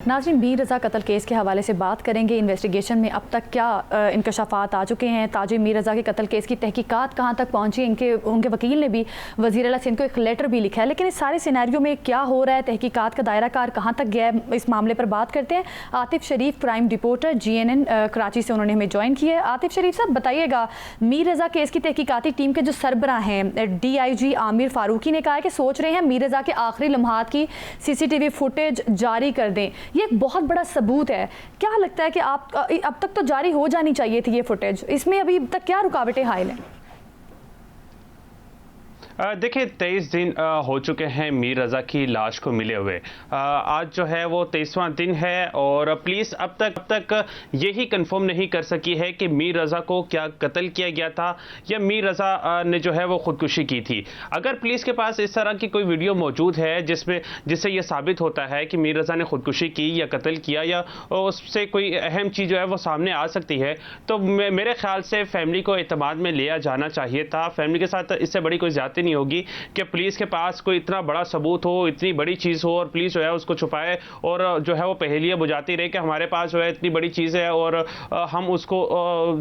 नाज़रीन, मीर रज़ा कत्ल केस के हवाले से बात करेंगे। इन्वेस्टिगेशन में अब तक क्या इंकशाफात आ चुके हैं, ताजे मीर रज़ा के कत्ल केस की तहकीकात कहाँ तक पहुँची, उनके वकील ने भी वज़ीर आला सिंध को एक लेटर भी लिखा है। लेकिन इस सारे सिनेरियो में क्या हो रहा है, तहकीकात का दायरा कार कहाँ तक गया है, इस मामले पर बात करते हैं। आतिफ शरीफ क्राइम रिपोर्टर GNN कराची से उन्होंने हमें ज्वाइन किया है। आतिफ शरीफ साहब, बताइएगा, मीर रज़ा केस की तहकीकाती टीम के जो सरबराह हैं DIG आमिर फारूकी ने कहा है कि सोच रहे हैं मीर रज़ा के आखिरी लम्हात की CCTV फुटेज जारी कर दें। ये एक बहुत बड़ा सबूत है। क्या लगता है कि आप अब तक तो जारी हो जानी चाहिए थी ये फुटेज, इसमें अभी तक क्या रुकावटें हायल हैं? देखिए, 23 दिन हो चुके हैं मीर रज़ा की लाश को मिले हुए। आज जो है वो 23वां दिन है और पुलिस अब तक यही कंफर्म नहीं कर सकी है कि मीर रज़ा को क्या कत्ल किया गया था या मीर रज़ा ने जो है वो खुदकुशी की थी। अगर पुलिस के पास इस तरह की कोई वीडियो मौजूद है जिससे ये साबित होता है कि मीर रज़ा ने खुदकुशी की या कत्ल किया या उससे कोई अहम चीज़ जो है वो सामने आ सकती है, तो मेरे ख्याल से फैमिली को एतमाद में लिया जाना चाहिए था। फैमिली के साथ इससे बड़ी कोई ज़्यादती होगी कि पुलिस के पास कोई इतना बड़ा सबूत हो, इतनी बड़ी चीज हो और पुलिस जो है उसको छुपाए और जो है वो पहेलियां बुझाती रहे कि हमारे पास जो है इतनी बड़ी चीज है और हम उसको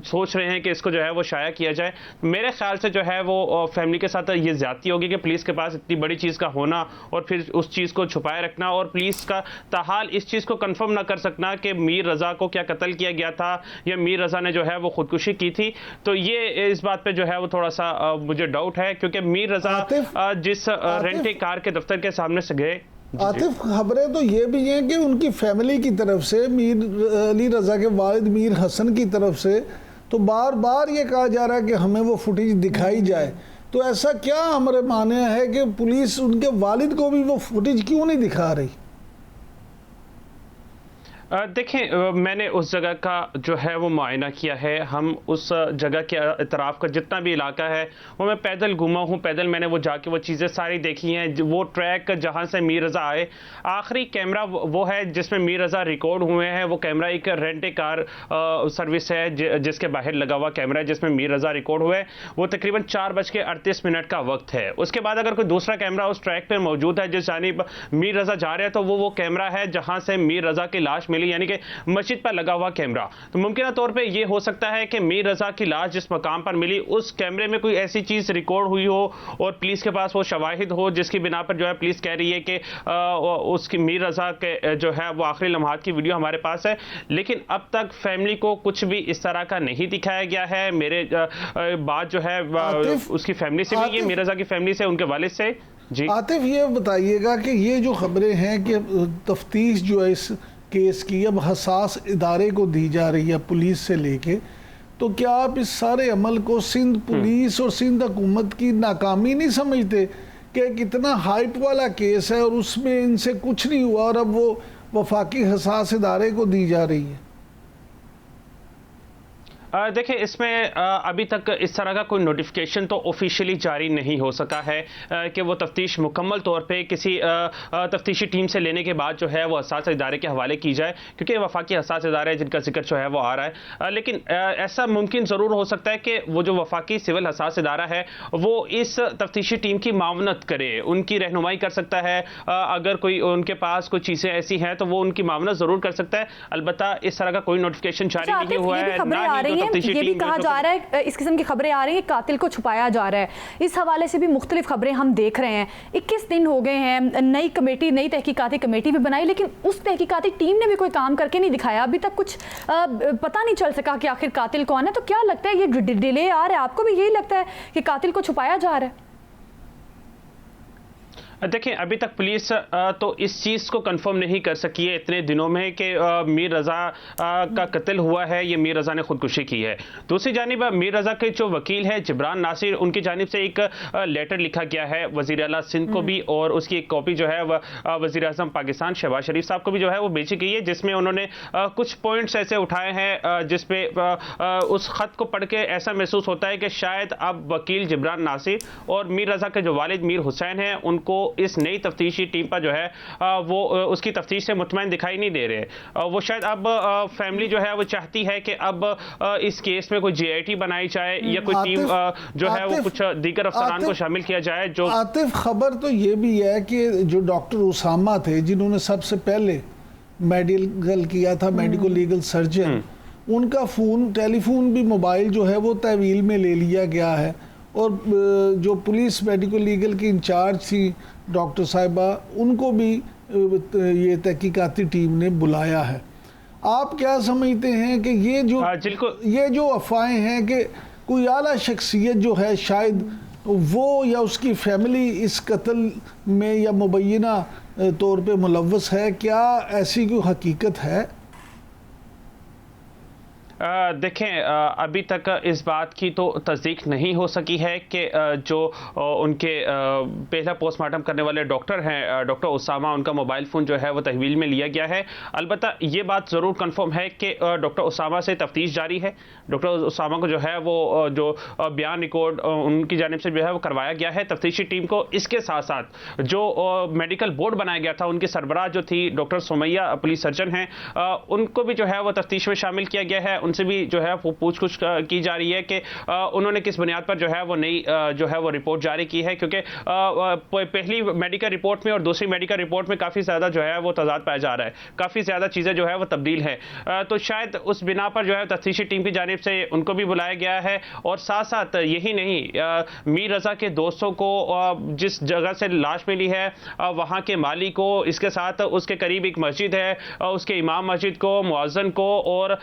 सोच रहे हैं कि इसको जो है वो शाया किया जाए। मेरे ख्याल से जो है वो फैमिली के साथ ये ज्यादती होगी कि पुलिस के पास इतनी बड़ी चीज का होना और फिर उस चीज को छुपाए रखना और पुलिस का ताहाल इस चीज को कंफर्म ना कर सकना कि मीर रज़ा को क्या कत्ल किया गया था या मीर रज़ा ने जो है वो खुदकुशी की थी। तो ये इस बात पे जो है वो थोड़ा सा मुझे डाउट है, क्योंकि मीर जिस रेंटे कार के दफ्तर के सामने से गए। आतिफ, खबरें तो ये भी हैं कि उनकी फैमिली की तरफ से, मीर अली रज़ा के वालिद मीर हसन की तरफ से तो बार बार ये कहा जा रहा है कि हमें वो फुटेज दिखाई जाए। तो ऐसा क्या हमारे माने है कि पुलिस उनके वालिद को भी वो फुटेज क्यों नहीं दिखा रही? देखें, मैंने उस जगह का जो है वो मुआयना किया है। हम उस जगह के इतराफ़ का जितना भी इलाका है वो मैं पैदल घूमा हूँ, पैदल मैंने वो जाके वो चीज़ें सारी देखी हैं। वो ट्रैक जहाँ से मीर रज़ा आए, आखिरी कैमरा वो है जिसमें मीर रज़ा रिकॉर्ड हुए हैं। वो कैमरा एक रेंटे कार सर्विस है जिसके बाहर लगा हुआ कैमरा है जिसमें मीर रज़ा रिकॉर्ड हुए। वो तकरीबन 4:38 का वक्त है। उसके बाद अगर कोई दूसरा कैमरा उस ट्रैक पर मौजूद है जिस जानिब मीर रज़ा जा रहे हैं, तो वो कैमरा है जहाँ से मीर रज़ा की लाश मिली, यानी कि मस्जिद पर लगा हुआ कैमरा। तो मुमकिन तौर पे ये हो सकता है कि मीर रज़ा की लाश जिस मकाम पर मिली उस कैमरे में कोई ऐसी चीज रिकॉर्ड हुई हो और पुलिस के पास वो शवाहिद हो जिसकी बिना पर जो है पुलिस कह रही है कि उसकी मीर रज़ा के जो है वो आखिरी लम्हात की वीडियो हमारे पास है। लेकिन अब तक फैमिली को कुछ भी इस तरह का नहीं दिखाया गया है। मेरे बात जो है उसकी फैमिली से भी, ये मीर रज़ा की फैमिली से, उनके वालिद से। जी आतिफ, ये बताइएगा कि ये जो खबरें हैं कि तफ्तीश जो है इस केस की अब हसास इदारे को दी जा रही है पुलिस से लेके, तो क्या आप इस सारे अमल को सिंध पुलिस और सिंध हुकूमत की नाकामी नहीं समझते कि कितना हाइप वाला केस है और उसमें इनसे कुछ नहीं हुआ और अब वो वफाकी हसास इदारे को दी जा रही है? देखिए, इसमें अभी तक इस तरह का कोई नोटिफिकेशन तो ऑफिशियली जारी नहीं हो सका है कि वो तफ्तीश मुकम्मल तौर पे किसी तफ्तीशी टीम से लेने के बाद जो है वो हसास इदारे के हवाले की जाए, क्योंकि वफाकी हसास इदारे जिनका जिक्र जो है वो आ रहा है। लेकिन ऐसा मुमकिन ज़रूर हो सकता है कि वो जो वफाकी सिविल हसास इदारा है वो इस तफ्तीशी टीम की मावनत करे, उनकी रहनुमाई कर सकता है। अगर कोई उनके पास कोई चीज़ें ऐसी हैं तो वो उनकी मावनत ज़रूर कर सकता है। अलबत्ता इस तरह का कोई नोटिफिकेशन जारी नहीं हुआ है, ना ही ये भी कहा जा रहा है, इस किस्म की खबरें आ रही हैं, कातिल को छुपाया जा रहा है। इस हवाले से भी मुख्तलिफ खबरें हम देख रहे हैं। 21 दिन हो गए हैं, नई तहकीकाती कमेटी भी बनाई, लेकिन उस तहकीकाती टीम ने भी कोई काम करके नहीं दिखाया। अभी तक कुछ पता नहीं चल सका कि आखिर कातिल कौन है। तो क्या लगता है ये डिले आ रहा है? आपको भी यही लगता है कि कातिल को छुपाया जा रहा है? देखिए, अभी तक पुलिस तो इस चीज़ को कंफर्म नहीं कर सकी है इतने दिनों में कि मीर रज़ा का कत्ल हुआ है, ये मीर रज़ा ने खुदकुशी की है। दूसरी जानिब मीर रज़ा के जो वकील है जिब्रान नासिर, उनकी जानिब से एक लेटर लिखा गया है वज़ीर आला सिंध को भी, और उसकी एक कॉपी जो है वज़ीर आज़म पाकिस्तान शहबाज शरीफ साहब को भी जो है वो भेजी गई है, जिसमें उन्होंने कुछ पॉइंट्स ऐसे उठाए हैं जिसपे उस ख़त को पढ़ के ऐसा महसूस होता है कि शायद अब वकील जिब्रान नासिर और मीर रज़ा के जो वालिद मीर हुसैन हैं उनको इस नई तफ्तीशी टीम पर जो है वो उसकी तफ्तीश से मुतमईन दिखाई नहीं दे रहे। वो शायद अब फैमिली जो है वो चाहती है कि अब इस केस में कोई JIT बनाई जाए या कोई टीम जो है वो कुछ दीगर अफसरान को शामिल किया जाए। जो आतिफ, खबर तो ये भी है कि जो डॉक्टर उसामा थे जिन्होंने सबसे पहले میڈیکل کیا تھا، میڈیکل لیگل سرجن، ان کا ٹیلی فون بھی موبائل جو ہے وہ تحویل میں لے لیا گیا ہے، اور جو پولیس میڈیکل لیگل کی انچارج تھی ڈاکٹر صاحبہ، ان کو بھی یہ تحقیقاتی ٹیم نے بلایا ہے۔ آپ کیا سمجھتے ہیں کہ یہ جو افواہیں ہیں کہ کوئی اعلیٰ شخصیت جو ہے شاید وہ یا اس کی فیملی اس قتل میں یا مبینہ طور پہ ملوث ہے، کیا ایسی کوئی حقیقت ہے؟ دیکھیں ابھی تک اس بات کی تو تصدیق نہیں ہو سکی ہے کہ جو ان کے پہلا پوسٹ مارٹم کرنے والے ڈاکٹر ہیں ڈاکٹر اسامہ، ان کا موبائل فون جو ہے وہ تحویل میں لیا گیا ہے۔ البتہ یہ بات ضرور کنفرم ہے کہ ڈاکٹر اسامہ سے تفتیش جاری ہے۔ ڈاکٹر اسامہ کو جو ہے وہ جو بیان ریکارڈ ان کی جانب سے جو ہے وہ کروایا گیا ہے تفتیشی ٹیم کو۔ اس کے ساتھ ساتھ جو میڈیکل بورڈ بنایا گیا تھا، ان کی سربراہ جو تھی ڈاکٹر سمیہ پولیس سرجن ہیں، ان کو بھی جو ہے وہ تفتیش میں شامل کیا گیا ہے۔ ان سے بھی جو ہے وہ پوچھ گچھ کی جا رہی ہے کہ انہوں نے کس بنیاد پر جو ہے وہ نئی جو ہے وہ رپورٹ جاری کی ہے، کیونکہ پہلی میڈیکل رپورٹ میں اور دوسری میڈیکل رپورٹ میں کافی زیادہ جو ہے وہ تضاد پایا جا رہا ہے، کافی زیادہ چیزیں جو ہے وہ تبدیل ہے۔ تو شاید اس بنا پر جو ہے تفتیشی ٹیم کی جانب سے ان کو بھی بلایا گیا ہے، اور ساتھ ساتھ یہی نہیں، میر رضا کے دوستوں کو جس جگہ سے لاش ملی ہے وہاں کے مالی کو، اس کے ساتھ اس کے قریب ایک مسجد ہے، اس کے امام مسجد کو، مؤذن کو، اور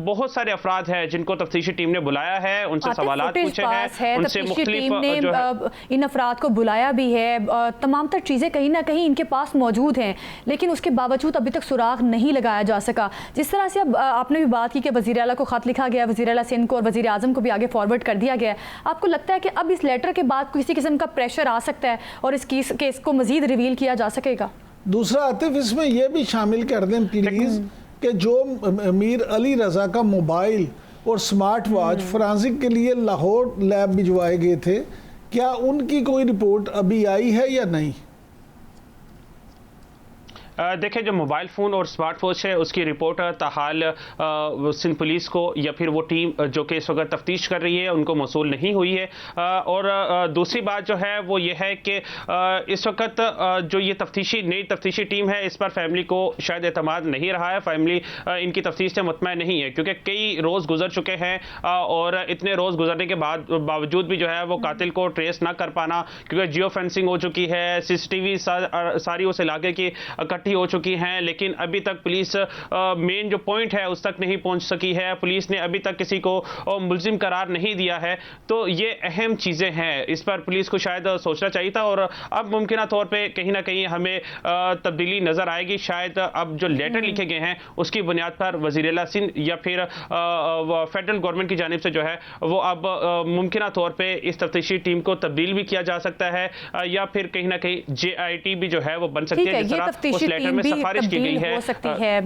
بہت سارے افراد ہیں جن کو تفتیشی ٹیم نے بلایا ہے، ان سے سوالات پوچھے ہیں، ان سے مختلف ان افراد کو بلایا بھی ہے، تمام تر چیزیں کہیں نہ کہیں ان کے پاس موجود ہیں، لیکن اس کے باوجود ابھی تک سراغ نہیں لگایا جا سکا۔ جس طرح سے اب آپ نے بھی بات کی کہ وزیر اعلیٰ کو خط لکھا گیا، وزیر اعلیٰ سندھ کو اور وزیر اعظم کو بھی آگے فارورڈ کر دیا گیا ہے، آپ کو لگتا ہے کہ اب اس لیٹر کے بعد کسی قسم کا پریشر آ سکتا ہے اور اس کیس کو مزید ریویل کیا جا سکے گا؟ دوسرا عاطف، اس میں یہ بھی شامل کر دیں پلیز کہ جو میر علی رضا کا موبائل اور سمارٹ واچ فرانزک کے لیے لاہور لیب بھجوائے گئے تھے، کیا ان کی کوئی رپورٹ ابھی آئی ہے یا نہیں؟ دیکھیں جو موبائل فون اور سمارٹ واچ ہے اس کی رپورٹ تاحال سندھ پولیس کو یا پھر وہ ٹیم جو کہ اس وقت تفتیش کر رہی ہے ان کو موصول نہیں ہوئی ہے، اور دوسری بات جو ہے وہ یہ ہے کہ اس وقت جو یہ نئی تفتیشی ٹیم ہے اس پر فیملی کو شاید اعتماد نہیں رہا ہے، فیملی ان کی تفتیش سے مطمئن نہیں ہے، کیونکہ کئی روز گزر چکے ہیں، اور اتنے روز گزرنے کے باوجود بھی جو ہے وہ قاتل کو ٹریس نہ کر پانا، کیونکہ جیو فینسنگ ہو چکی ہے، سی سی ٹی وی ساری اس علاقے کی اکٹھی ہو چکی ہیں، لیکن ابھی تک پولیس مین جو پوائنٹ ہے اس تک نہیں پہنچ سکی ہے، پولیس نے ابھی تک کسی کو ملزم قرار نہیں دیا ہے۔ تو یہ اہم چیزیں ہیں، اس پر پولیس کو شاید سوچنا چاہیے تھا، اور اب ممکنہ طور پہ کہیں نہ کہیں ہمیں تبدیلی نظر آئے گی۔ شاید اب جو لیٹر لکھے گئے ہیں اس کی بنیاد پر وزیر اعلیٰ سندھ یا پھر فیڈرل گورنمنٹ کی جانب سے جو ہے وہ اب ممکنہ طور پہ اس تفتیشی ٹیم کو تبدیل بھی کیا جا سکتا ہے، یا پھر کہیں نہ کہیں JIT بھی جو ہے وہ بن سکتی ہے، جس طرح اس لیٹر میں سفارش کی گئی ہے۔